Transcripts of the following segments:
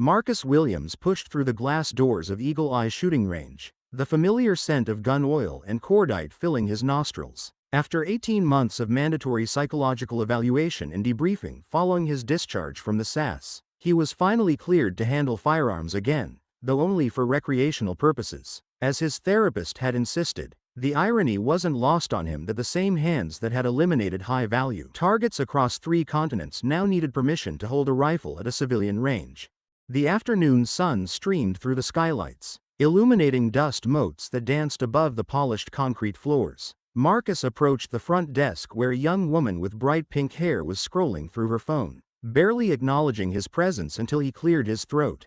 Marcus Williams pushed through the glass doors of Eagle Eye shooting range, the familiar scent of gun oil and cordite filling his nostrils. After 18 months of mandatory psychological evaluation and debriefing following his discharge from the SAS, he was finally cleared to handle firearms again, though only for recreational purposes. As his therapist had insisted, the irony wasn't lost on him that the same hands that had eliminated high-value targets across 3 continents now needed permission to hold a rifle at a civilian range. The afternoon sun streamed through the skylights, illuminating dust motes that danced above the polished concrete floors. Marcus approached the front desk where a young woman with bright pink hair was scrolling through her phone, barely acknowledging his presence until he cleared his throat.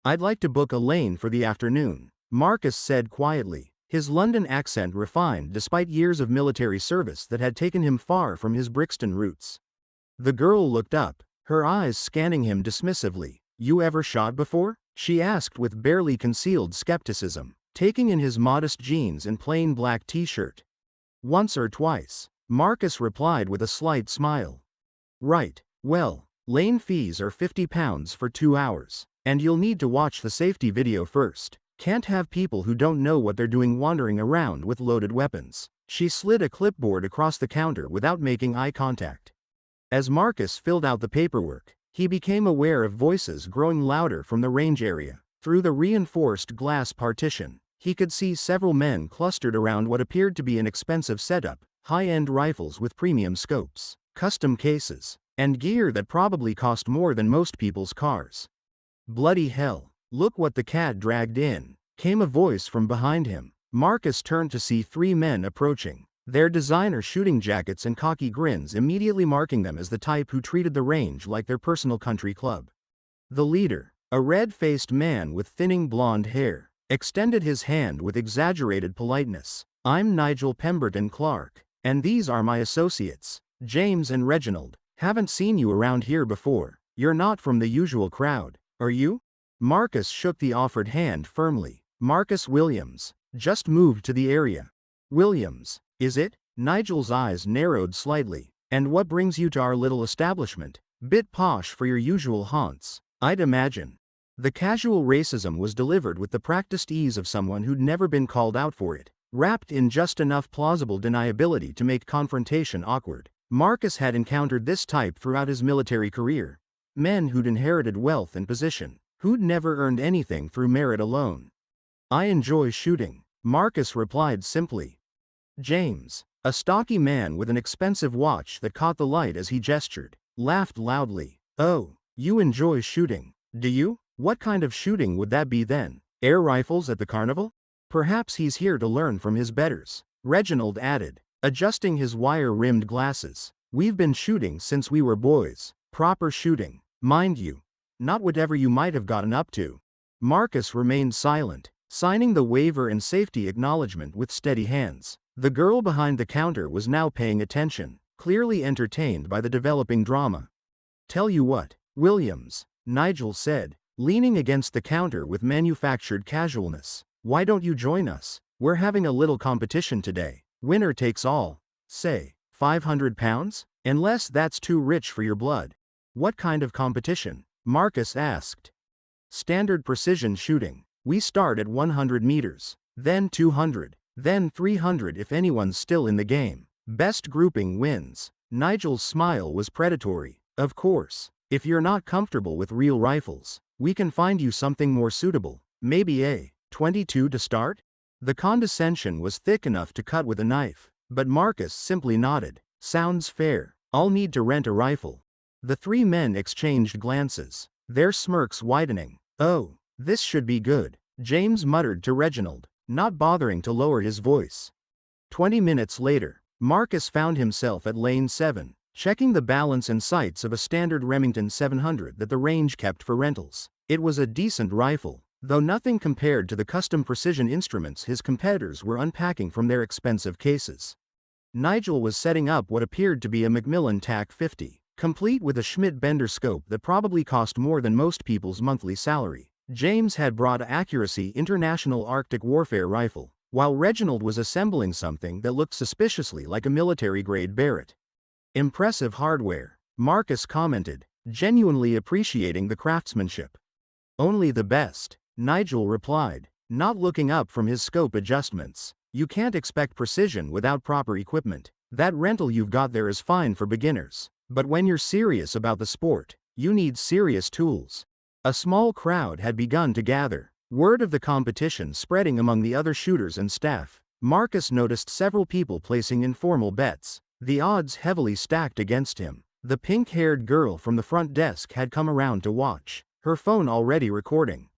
"I'd like to book a lane for the afternoon," Marcus said quietly, his London accent refined despite years of military service that had taken him far from his Brixton roots. The girl looked up, her eyes scanning him dismissively. "You ever shot before?" she asked with barely concealed skepticism, taking in his modest jeans and plain black t-shirt. "Once or twice," Marcus replied with a slight smile. "Right, well, lane fees are £50 for 2 hours, and you'll need to watch the safety video first. Can't have people who don't know what they're doing wandering around with loaded weapons." She slid a clipboard across the counter without making eye contact. As Marcus filled out the paperwork, he became aware of voices growing louder from the range area. Through the reinforced glass partition, he could see several men clustered around what appeared to be an expensive setup, high-end rifles with premium scopes, custom cases, and gear that probably cost more than most people's cars. "Bloody hell, look what the cat dragged in," came a voice from behind him. Marcus turned to see 3 men approaching, their designer shooting jackets and cocky grins immediately marking them as the type who treated the range like their personal country club. The leader, a red-faced man with thinning blonde hair, extended his hand with exaggerated politeness. "I'm Nigel Pemberton Clark, and these are my associates, James and Reginald. Haven't seen you around here before. You're not from the usual crowd, are you?" Marcus shook the offered hand firmly. "Marcus Williams, just moved to the area." "Williams, is it?" Nigel's eyes narrowed slightly. "And what brings you to our little establishment? Bit posh for your usual haunts, I'd imagine." The casual racism was delivered with the practiced ease of someone who'd never been called out for it, wrapped in just enough plausible deniability to make confrontation awkward. Marcus had encountered this type throughout his military career. Men who'd inherited wealth and position, who'd never earned anything through merit alone. "I enjoy shooting," Marcus replied simply. James, a stocky man with an expensive watch that caught the light as he gestured, laughed loudly. "Oh, you enjoy shooting, do you? What kind of shooting would that be then? Air rifles at the carnival?" "Perhaps he's here to learn from his betters," Reginald added, adjusting his wire-rimmed glasses. "We've been shooting since we were boys. Proper shooting, mind you. Not whatever you might have gotten up to." Marcus remained silent, signing the waiver and safety acknowledgement with steady hands. The girl behind the counter was now paying attention, clearly entertained by the developing drama. "Tell you what, Williams," Nigel said, leaning against the counter with manufactured casualness. "Why don't you join us? We're having a little competition today. Winner takes all. Say, £500? Unless that's too rich for your blood." "What kind of competition?" Marcus asked. "Standard precision shooting. We start at 100 meters, then 200, then 300 if anyone's still in the game. Best grouping wins." Nigel's smile was predatory. "Of course, if you're not comfortable with real rifles, we can find you something more suitable. Maybe a .22 to start?" The condescension was thick enough to cut with a knife, but Marcus simply nodded. "Sounds fair. I'll need to rent a rifle." The 3 men exchanged glances, their smirks widening. "Oh, this should be good," James muttered to Reginald, not bothering to lower his voice. 20 minutes later, Marcus found himself at lane 7, checking the balance and sights of a standard Remington 700 that the range kept for rentals. It was a decent rifle, though nothing compared to the custom precision instruments his competitors were unpacking from their expensive cases. Nigel was setting up what appeared to be a Macmillan TAC-50, complete with a Schmidt-Bender scope that probably cost more than most people's monthly salary. James had brought a Accuracy International Arctic Warfare rifle, while Reginald was assembling something that looked suspiciously like a military-grade Barrett. "Impressive hardware," Marcus commented, genuinely appreciating the craftsmanship. Only the best, Nigel replied, not looking up from his scope adjustments. You can't expect precision without proper equipment. That rental you've got there is fine for beginners. But when you're serious about the sport, you need serious tools. A small crowd had begun to gather, word of the competition spreading among the other shooters and staff. Marcus noticed several people placing informal bets, the odds heavily stacked against him. The pink-haired girl from the front desk had come around to watch, her phone already recording.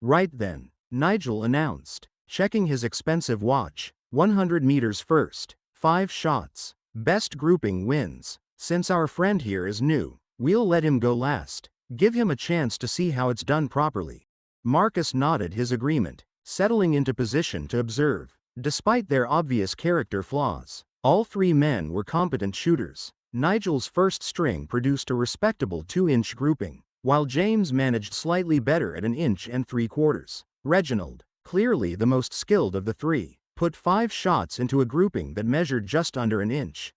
Right then, Nigel announced, checking his expensive watch, 100 meters first, 5 shots. Best grouping wins. Since our friend here is new, we'll let him go last. Give him a chance to see how it's done properly. Marcus nodded his agreement, settling into position to observe. Despite their obvious character flaws, all 3 men were competent shooters. Nigel's first string produced a respectable 2-inch grouping, while James managed slightly better at 1 3/4 inches. Reginald, clearly the most skilled of the 3, put 5 shots into a grouping that measured just under 1 inch.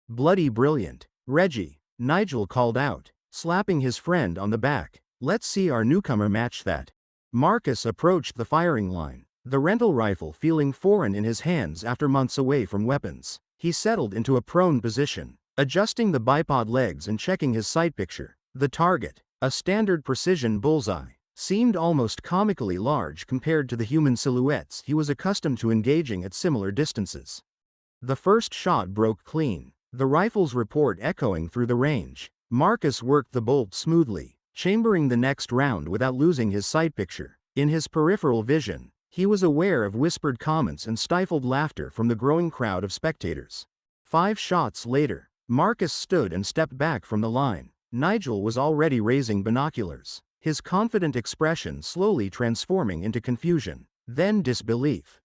Bloody brilliant, Reggie, Nigel called out, slapping his friend on the back. Let's see our newcomer match that. Marcus approached the firing line, the rental rifle feeling foreign in his hands after months away from weapons. He settled into a prone position, adjusting the bipod legs and checking his sight picture. The target, a standard precision bullseye, seemed almost comically large compared to the human silhouettes he was accustomed to engaging at similar distances. The first shot broke clean, the rifle's report echoing through the range. Marcus worked the bolt smoothly, chambering the next round without losing his sight picture. In his peripheral vision, he was aware of whispered comments and stifled laughter from the growing crowd of spectators. 5 shots later, Marcus stood and stepped back from the line. Nigel was already raising binoculars, his confident expression slowly transforming into confusion, then disbelief.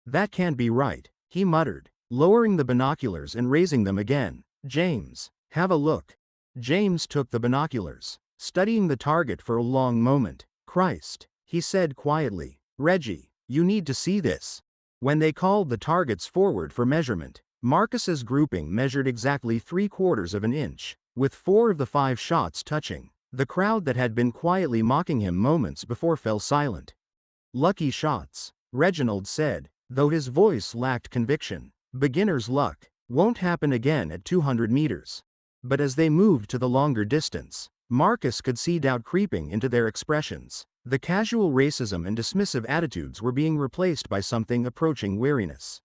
That can't be right, he muttered, lowering the binoculars and raising them again. James, have a look. James took the binoculars, studying the target for a long moment. Christ, he said quietly. Reggie, you need to see this. When they called the targets forward for measurement, Marcus's grouping measured exactly 3/4 of an inch, with 4 of the 5 shots touching. The crowd that had been quietly mocking him moments before fell silent. Lucky shots, Reginald said, though his voice lacked conviction. Beginner's luck. Won't happen again at 200 meters. But as they moved to the longer distance, Marcus could see doubt creeping into their expressions. The casual racism and dismissive attitudes were being replaced by something approaching wariness.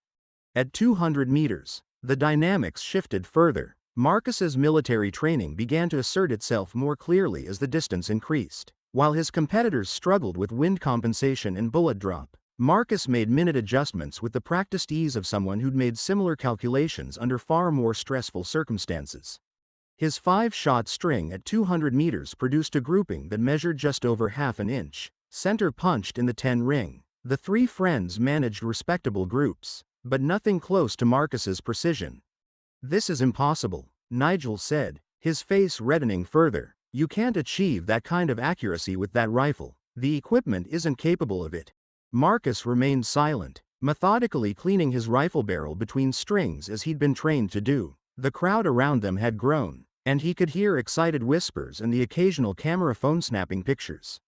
At 200 meters, the dynamics shifted further. Marcus's military training began to assert itself more clearly as the distance increased. While his competitors struggled with wind compensation and bullet drop, Marcus made minute adjustments with the practiced ease of someone who'd made similar calculations under far more stressful circumstances. His 5-shot string at 200 meters produced a grouping that measured just over half an inch. Center punched in the 10 ring. The 3 friends managed respectable groups, but nothing close to Marcus's precision. This is impossible, Nigel said, his face reddening further. You can't achieve that kind of accuracy with that rifle. The equipment isn't capable of it. Marcus remained silent, methodically cleaning his rifle barrel between strings as he'd been trained to do. The crowd around them had grown, and he could hear excited whispers and the occasional camera phone snapping pictures.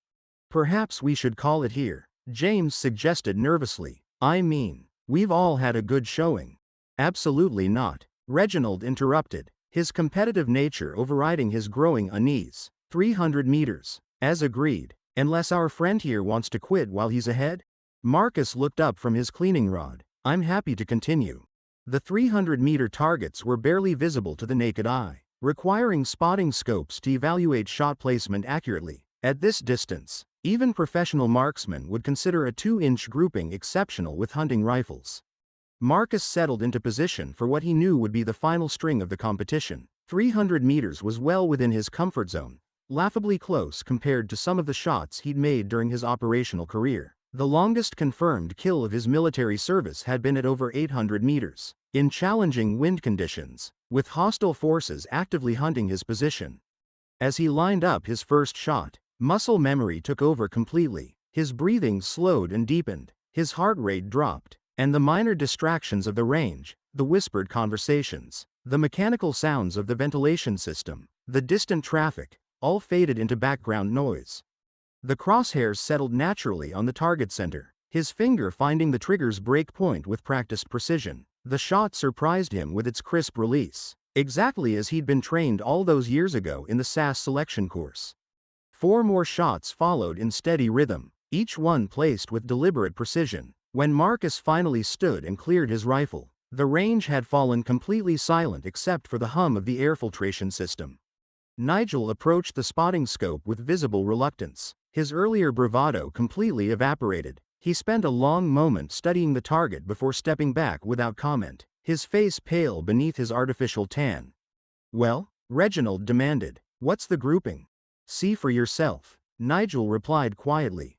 Perhaps we should call it here, James suggested nervously. I mean, we've all had a good showing. Absolutely not, Reginald interrupted, his competitive nature overriding his growing unease. 300 meters, as agreed, unless our friend here wants to quit while he's ahead? Marcus looked up from his cleaning rod. I'm happy to continue. The 300-meter targets were barely visible to the naked eye, requiring spotting scopes to evaluate shot placement accurately. At this distance, even professional marksmen would consider a 2-inch grouping exceptional with hunting rifles. Marcus settled into position for what he knew would be the final string of the competition. 300 meters was well within his comfort zone, laughably close compared to some of the shots he'd made during his operational career. The longest confirmed kill of his military service had been at over 800 meters, in challenging wind conditions, with hostile forces actively hunting his position. As he lined up his first shot, muscle memory took over completely. His breathing slowed and deepened, his heart rate dropped, and the minor distractions of the range, the whispered conversations, the mechanical sounds of the ventilation system, the distant traffic, all faded into background noise. The crosshairs settled naturally on the target center, his finger finding the trigger's break point with practiced precision. The shot surprised him with its crisp release, exactly as he'd been trained all those years ago in the SAS selection course. 4 more shots followed in steady rhythm, each one placed with deliberate precision. When Marcus finally stood and cleared his rifle, the range had fallen completely silent except for the hum of the air filtration system. Nigel approached the spotting scope with visible reluctance. His earlier bravado completely evaporated. He spent a long moment studying the target before stepping back without comment, his face pale beneath his artificial tan. "Well?" Reginald demanded. "What's the grouping?" "See for yourself," Nigel replied quietly.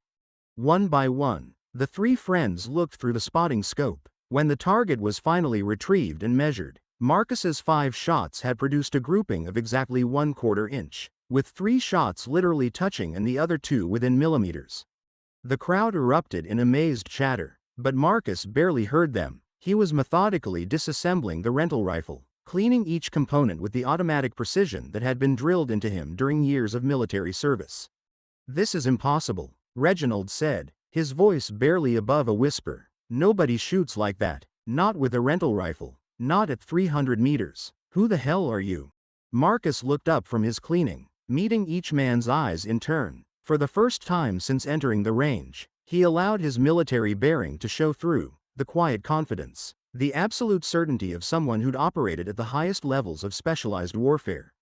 One by one, the 3 friends looked through the spotting scope. When the target was finally retrieved and measured, Marcus's 5 shots had produced a grouping of exactly 1/4 inch, with 3 shots literally touching and the other 2 within millimeters. The crowd erupted in amazed chatter, but Marcus barely heard them. He was methodically disassembling the rental rifle, cleaning each component with the automatic precision that had been drilled into him during years of military service. "This is impossible," Reginald said, his voice barely above a whisper. "Nobody shoots like that, not with a rental rifle, not at 300 meters. Who the hell are you?" Marcus looked up from his cleaning, meeting each man's eyes in turn. For the first time since entering the range, he allowed his military bearing to show through, the quiet confidence, the absolute certainty of someone who'd operated at the highest levels of specialized warfare.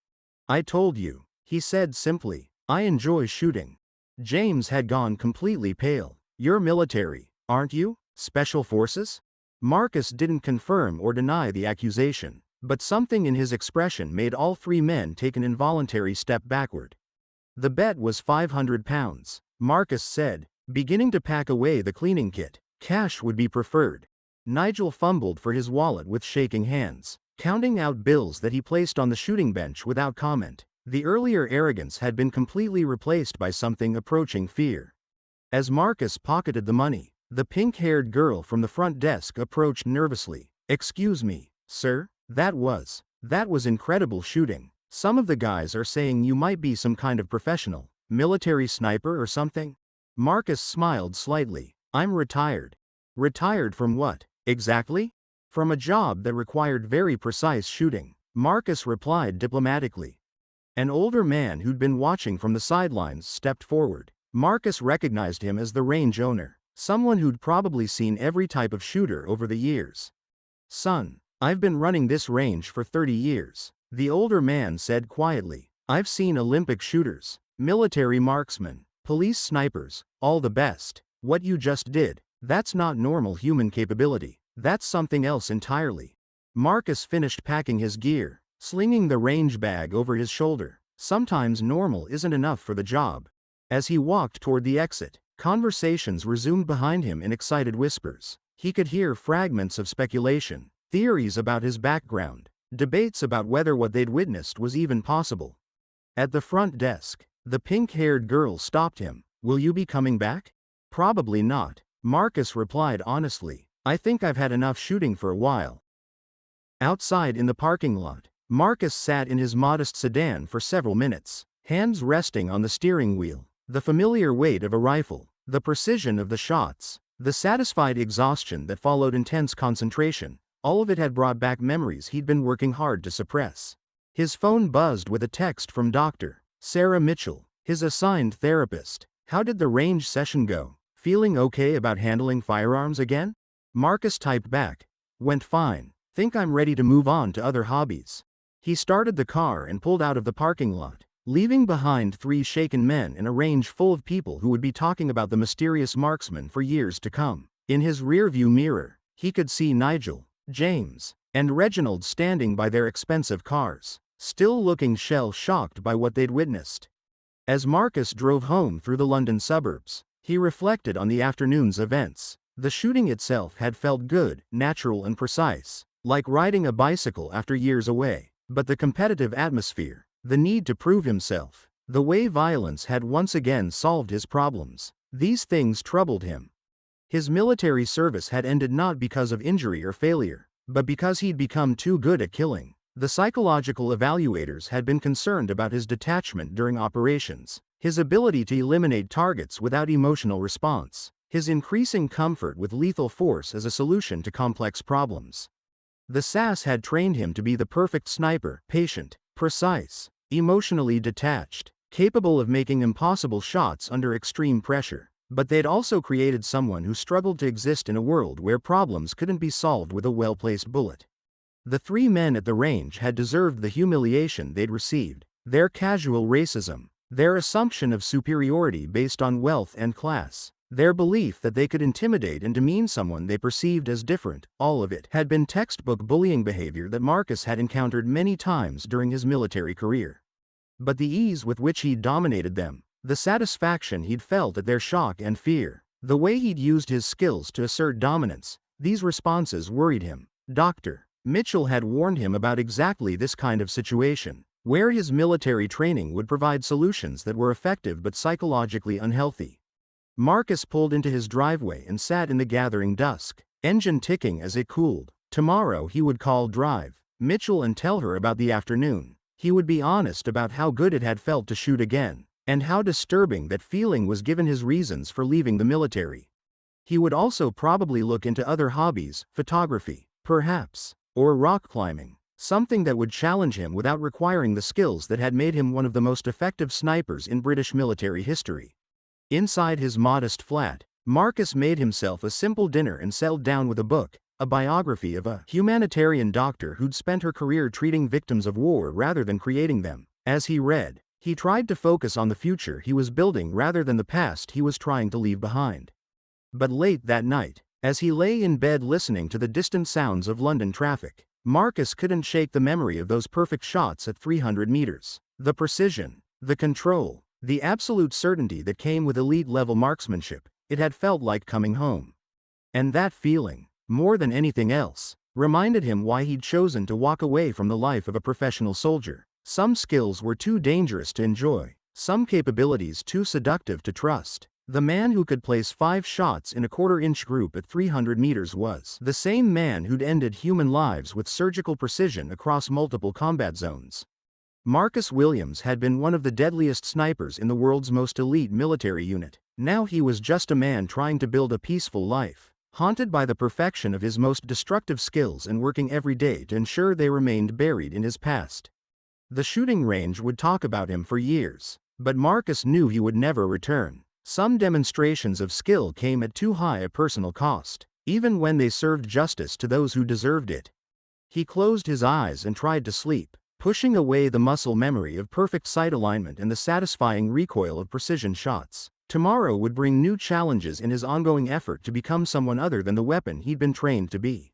"I told you," he said simply. "I enjoy shooting." James had gone completely pale. "You're military, aren't you? Special forces?" Marcus didn't confirm or deny the accusation, but something in his expression made all 3 men take an involuntary step backward. "The bet was 500 pounds, Marcus said, beginning to pack away the cleaning kit. "Cash would be preferred." Nigel fumbled for his wallet with shaking hands, counting out bills that he placed on the shooting bench without comment. The earlier arrogance had been completely replaced by something approaching fear. As Marcus pocketed the money, the pink-haired girl from the front desk approached nervously. "Excuse me, sir, that was incredible shooting. Some of the guys are saying you might be some kind of professional, military sniper or something?" Marcus smiled slightly. "I'm retired." "Retired from what, exactly?" "From a job that required very precise shooting," Marcus replied diplomatically. An older man who'd been watching from the sidelines stepped forward. Marcus recognized him as the range owner, someone who'd probably seen every type of shooter over the years. "Son, I've been running this range for 30 years. The older man said quietly. "I've seen Olympic shooters, military marksmen, police snipers, all the best. What you just did, that's not normal human capability. That's something else entirely." Marcus finished packing his gear, slinging the range bag over his shoulder. Sometimes normal isn't enough for the job. As he walked toward the exit, conversations resumed behind him in excited whispers. He could hear fragments of speculation, theories about his background, debates about whether what they'd witnessed was even possible. At the front desk, the pink-haired girl stopped him. "Will you be coming back?" "Probably not," Marcus replied honestly. "I think I've had enough shooting for a while." Outside in the parking lot, Marcus sat in his modest sedan for several minutes, hands resting on the steering wheel. The familiar weight of a rifle, the precision of the shots, the satisfied exhaustion that followed intense concentration, all of it had brought back memories he'd been working hard to suppress. His phone buzzed with a text from Dr. Sarah Mitchell, his assigned therapist. "How did the range session go? Feeling okay about handling firearms again?" Marcus typed back. "Went fine. Think I'm ready to move on to other hobbies." He started the car and pulled out of the parking lot, leaving behind 3 shaken men in a range full of people who would be talking about the mysterious marksman for years to come. In his rearview mirror, he could see Nigel, James, and Reginald standing by their expensive cars, still looking shell-shocked by what they'd witnessed. As Marcus drove home through the London suburbs, he reflected on the afternoon's events. The shooting itself had felt good, natural and precise, like riding a bicycle after years away. But the competitive atmosphere, the need to prove himself, the way violence had once again solved his problems, these things troubled him. His military service had ended not because of injury or failure, but because he'd become too good at killing. The psychological evaluators had been concerned about his detachment during operations, his ability to eliminate targets without emotional response, his increasing comfort with lethal force as a solution to complex problems. The SAS had trained him to be the perfect sniper, patient, precise, emotionally detached, capable of making impossible shots under extreme pressure. But they'd also created someone who struggled to exist in a world where problems couldn't be solved with a well-placed bullet. The three men at the range had deserved the humiliation they'd received. Their casual racism, their assumption of superiority based on wealth and class, their belief that they could intimidate and demean someone they perceived as different, all of it had been textbook bullying behavior that Marcus had encountered many times during his military career. But the ease with which he'd dominated them, the satisfaction he'd felt at their shock and fear, the way he'd used his skills to assert dominance, these responses worried him. Dr. Mitchell had warned him about exactly this kind of situation, where his military training would provide solutions that were effective but psychologically unhealthy. Marcus pulled into his driveway and sat in the gathering dusk, engine ticking as it cooled. Tomorrow he would call Drive Mitchell and tell her about the afternoon. He would be honest about how good it had felt to shoot again, and how disturbing that feeling was given his reasons for leaving the military. He would also probably look into other hobbies, photography, perhaps, or rock climbing, something that would challenge him without requiring the skills that had made him one of the most effective snipers in British military history. Inside his modest flat, Marcus made himself a simple dinner and settled down with a book, a biography of a humanitarian doctor who'd spent her career treating victims of war rather than creating them. As he read, he tried to focus on the future he was building rather than the past he was trying to leave behind. But late that night, as he lay in bed listening to the distant sounds of London traffic, Marcus couldn't shake the memory of those perfect shots at 300 meters. The precision, the control, the absolute certainty that came with elite-level marksmanship, it had felt like coming home. And that feeling, more than anything else, reminded him why he'd chosen to walk away from the life of a professional soldier. Some skills were too dangerous to enjoy, some capabilities too seductive to trust. The man who could place 5 shots in a quarter-inch group at 300 meters was the same man who'd ended human lives with surgical precision across multiple combat zones. Marcus Williams had been one of the deadliest snipers in the world's most elite military unit. Now he was just a man trying to build a peaceful life, haunted by the perfection of his most destructive skills and working every day to ensure they remained buried in his past. The shooting range would talk about him for years, but Marcus knew he would never return. Some demonstrations of skill came at too high a personal cost, even when they served justice to those who deserved it. He closed his eyes and tried to sleep, pushing away the muscle memory of perfect sight alignment and the satisfying recoil of precision shots. Tomorrow would bring new challenges in his ongoing effort to become someone other than the weapon he'd been trained to be.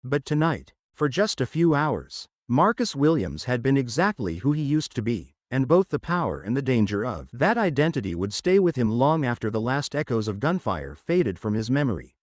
But tonight, for just a few hours, Marcus Williams had been exactly who he used to be, and both the power and the danger of that identity would stay with him long after the last echoes of gunfire faded from his memory.